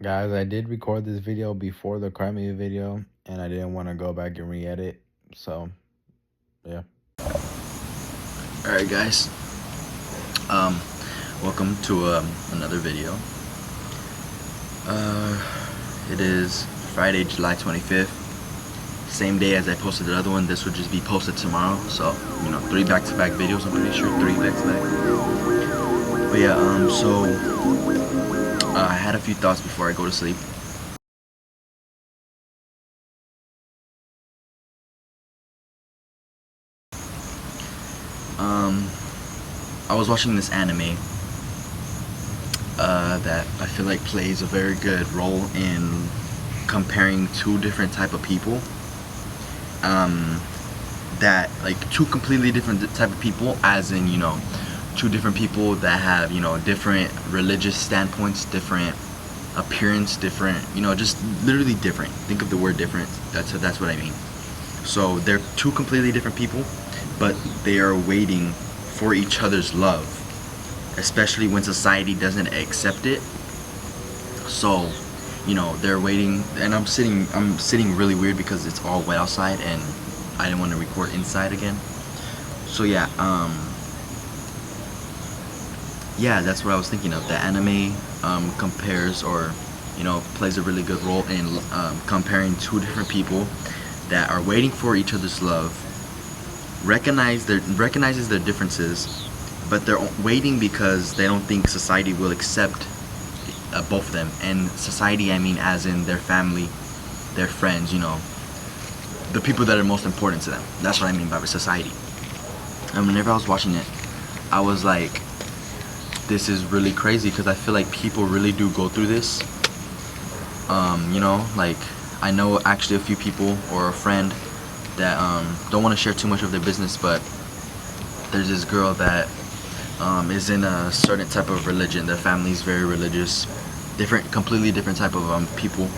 Guys, I did record this video before the Crimea video, and I didn't want to go back and re-edit, so, yeah. Alright guys, um, welcome to another video. It is Friday, July 25th, same day as I posted the other one. This would just be posted tomorrow, so, you know, 3 back-to-back videos, I'm pretty sure, 3 back-to-back. But yeah, I had a few thoughts before I go to sleep. I was watching this anime that I feel like plays a very good role in comparing two different type of people. That like two completely different type of people, as in, you know, two different people that have, you know, different religious standpoints, different appearance, different, you know, just literally different. Think of the word different. That's what I mean. So they're two completely different people, but they are waiting for each other's love, especially when society doesn't accept it. So, you know, they're waiting, and I'm sitting really weird because it's all wet outside and I didn't want to record inside again. So yeah, that's what I was thinking of. The anime compares, or, you know, plays a really good role in comparing two different people that are waiting for each other's love, recognizes their differences, but they're waiting because they don't think society will accept both of them. And society, I mean as in their family, their friends, you know, the people that are most important to them. That's what I mean by society. And whenever I was watching it, I was like, this is really crazy, because I feel like people really do go through this. You know, like, I know actually a few people, or a friend, that don't want to share too much of their business, but there's this girl that is in a certain type of religion. Their family's very religious, completely different type of people,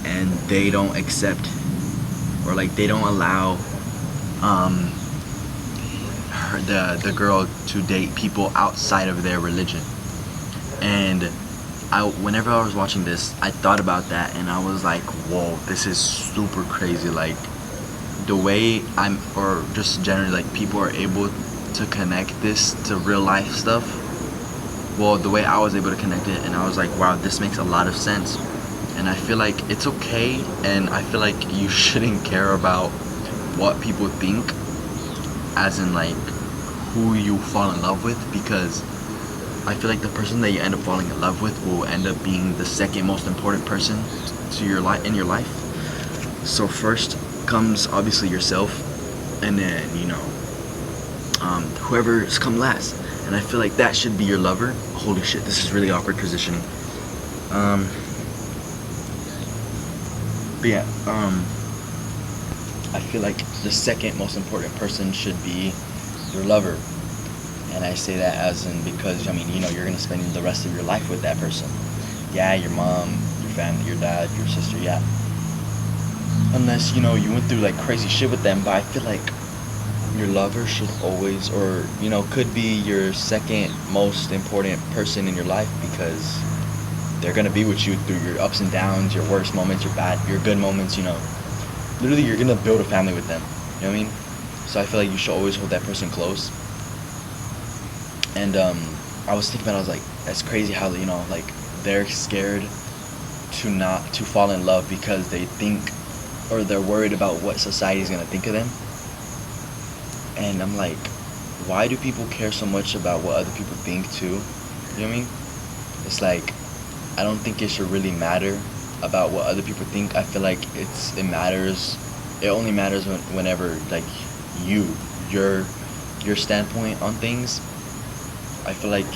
and they don't accept, or like they don't allow the girl to date people outside of their religion. And whenever I was watching this, I thought about that, and I was like, whoa, this is super crazy. Like, the way or just generally, like, people are able to connect this to real life stuff. Well, the way I was able to connect it, and I was like, wow, this makes a lot of sense. And I feel like it's okay, and I feel like you shouldn't care about what people think, as in like who you fall in love with, because I feel like the person that you end up falling in love with will end up being the second most important person to your life, in your life. So first comes obviously yourself, and then, you know, whoever's come last. And I feel like that should be your lover. Holy shit, this is really awkward positioning. But yeah, I feel like the second most important person should be your lover. And I say that as in, because, I mean, you know, you're gonna spend the rest of your life with that person. Yeah, your mom, your family, your dad, your sister, yeah. Unless, you know, you went through like crazy shit with them, but I feel like your lover should always, or, you know, could be your second most important person in your life, because they're gonna be with you through your ups and downs, your worst moments, your good moments, you know. Literally, you're gonna build a family with them. You know what I mean? So I feel like you should always hold that person close. And I was thinking about it, I was like, that's crazy how, you know, like, they're scared to fall in love because they think, or they're worried about what society's gonna think of them. And I'm like, why do people care so much about what other people think too? You know what I mean? It's like, I don't think it should really matter about what other people think. I feel like it only matters whenever, like, your standpoint on things. I feel like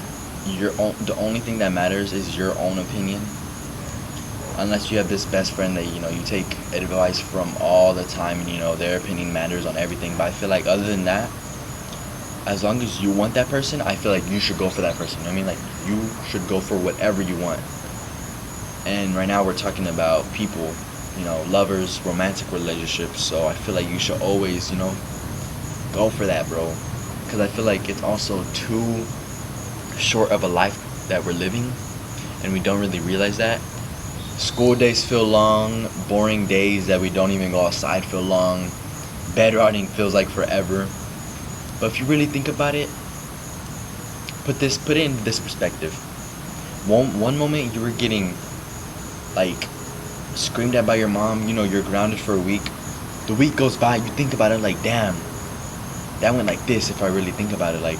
the only thing that matters is your own opinion. Unless you have this best friend that, you know, you take advice from all the time, and, you know, their opinion matters on everything. But I feel like other than that, as long as you want that person, I feel like you should go for that person. You know what I mean? Like, you should go for whatever you want. And right now we're talking about people, you know, lovers, romantic relationships. So I feel like you should always, you know, go for that, bro. Because I feel like it's also too short of a life that we're living, and we don't really realize that. School days feel long, boring days that we don't even go outside feel long, bed rotting feels like forever. But if you really think about it, put it in this perspective. One moment you were getting like screamed at by your mom, you're grounded for a week. The week goes by, you think about it like, damn, that went like this. If I really think about it, like,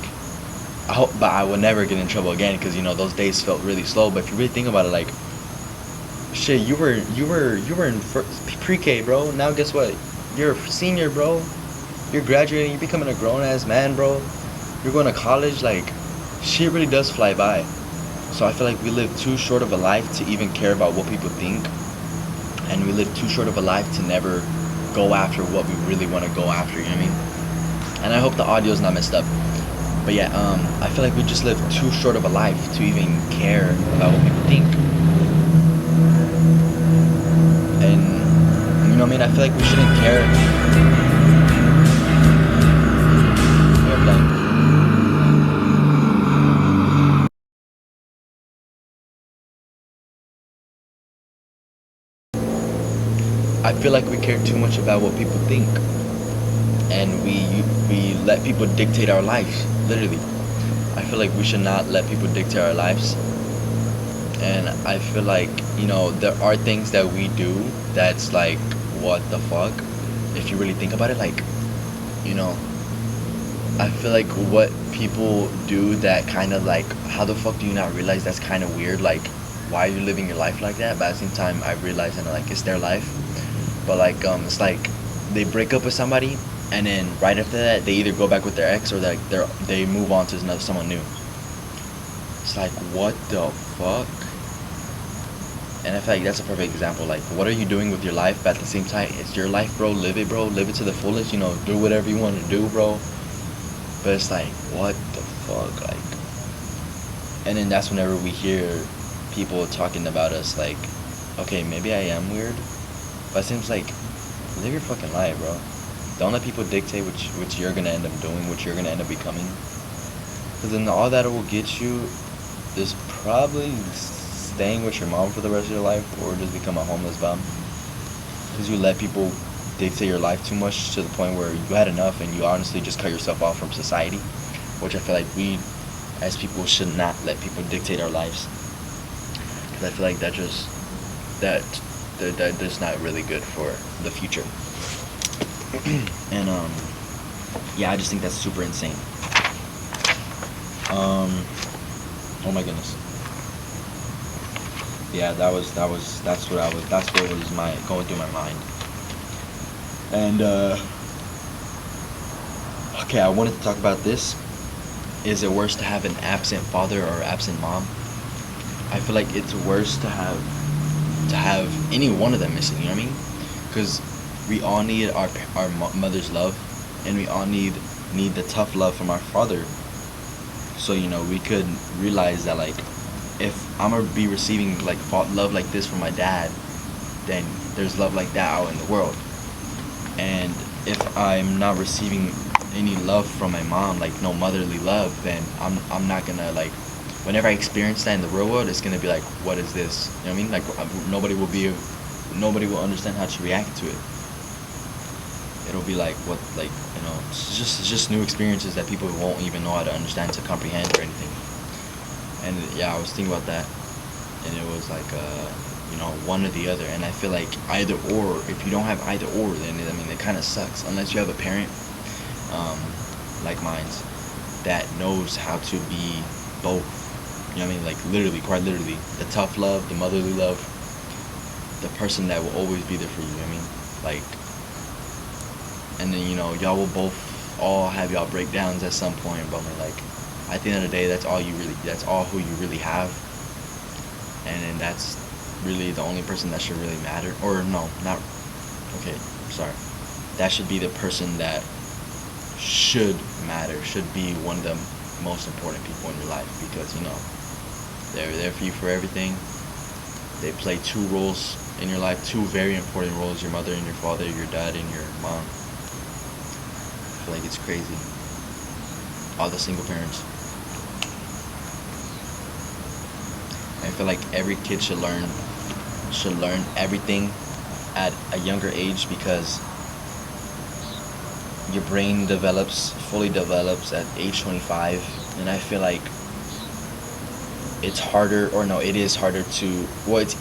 I hope, but I will never get in trouble again because those days felt really slow. But if you really think about it, like, shit, you were in pre-K, bro. Now guess what? You're a senior, bro. You're graduating. You're becoming a grown ass man, bro. You're going to college. Like, shit really does fly by. So I feel like we live too short of a life to even care about what people think, and we live too short of a life to never go after what we really want to go after. You know what I mean? And I hope the audio's not messed up. But yeah, I feel like we just live too short of a life to even care about what people think. And you know what I mean? I feel like we shouldn't care. We're blank. I feel like we care too much about what people think, and we let people dictate our lives. Literally, I feel like we should not let people dictate our lives. And I feel like there are things that we do that's like, what the fuck? If you really think about it, like, you know, I feel like what people do that kind of like, how the fuck do you not realize that's kind of weird? Like, why are you living your life like that? But at the same time, I realize like it's their life. But like, it's like they break up with somebody, and then right after that, they either go back with their ex or like they move on to someone new. It's like, what the fuck? And I feel like that's a perfect example. Like, what are you doing with your life? But at the same time, it's your life, bro. Live it, bro. Live it to the fullest. Do whatever you want to do, bro. But it's like, what the fuck? Like, and then that's whenever we hear people talking about us, like, okay, maybe I am weird, but it seems like, live your fucking life, bro. Don't let people dictate which you're gonna end up doing, what you're gonna end up becoming. Because then all that will get you is probably staying with your mom for the rest of your life, or just become a homeless bum. Because you let people dictate your life too much to the point where you had enough and you honestly just cut yourself off from society, which I feel like we as people should not let people dictate our lives. Because I feel like that's not really good for the future. And yeah, I just think that's super insane. Oh my goodness. Yeah, that's what was going through my mind. And okay, I wanted to talk about this. Is it worse to have an absent father or absent mom? I feel like it's worse to have any one of them missing. You know what I mean? Because we all need our mother's love, and we all need the tough love from our father. So we could realize that, like, if I'm gonna be receiving like love like this from my dad, then there's love like that out in the world. And if I'm not receiving any love from my mom, like no motherly love, then I'm not gonna, like, whenever I experience that in the real world, it's gonna be like, what is this? You know what I mean? Like, nobody will understand how to react to it. It'll be like, what, like, it's just new experiences that people won't even know how to understand, to comprehend, or anything. And yeah, I was thinking about that, and it was like, one or the other. And I feel like either or, if you don't have either or, then it kind of sucks, unless you have a parent, like mine's, that knows how to be both. You know what I mean? Like, literally, quite literally, the tough love, the motherly love, the person that will always be there for you. You know what I mean? Like, and then y'all will both all have y'all breakdowns at some point, but like, at the end of the day, that's all who you really have. And then that's really the only person that should really matter. Or no, not, okay, sorry. That should be the person that should matter, should be one of the most important people in your life, because they're there for you for everything. They play two roles in your life, two very important roles: your mother and your father, your dad and your mom. I feel like it's crazy. All the single parents. I feel like every kid should learn should learn everything at a younger age, because your brain fully develops at age 25, and I feel like it's harder, or no, it is harder to, well, it's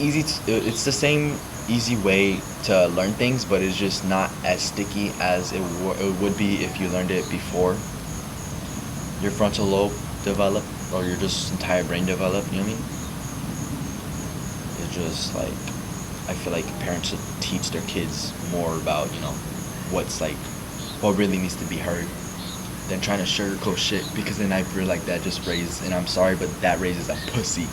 the same easy way to learn things, but it's just not as sticky as it would be if you learned it before your frontal lobe developed, or your just entire brain developed, you know what I mean? It's just like, I feel like parents should teach their kids more about, what really needs to be heard, than trying to sugarcoat shit, because then I feel like that just raises, and I'm sorry, but that raises a pussy.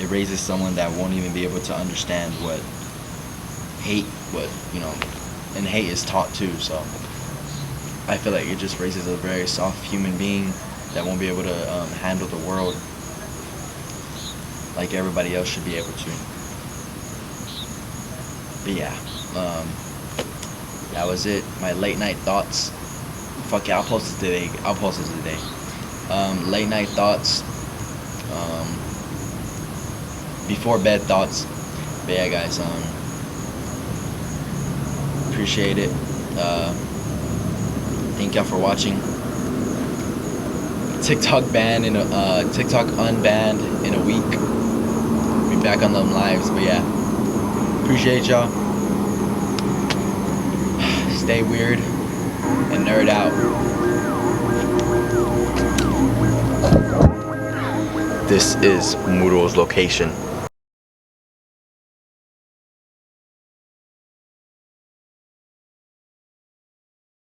It raises someone that won't even be able to understand what and hate is taught too, so I feel like it just raises a very soft human being that won't be able to handle the world like everybody else should be able to. But yeah, that was it. My late night thoughts. Fuck yeah, I'll post it today. Late night thoughts. Before bed thoughts. But yeah, guys, appreciate it. Thank y'all for watching. TikTok unbanned in a week. Be back on them lives, but yeah. Appreciate y'all. Stay weird and nerd out. This is Muro's location.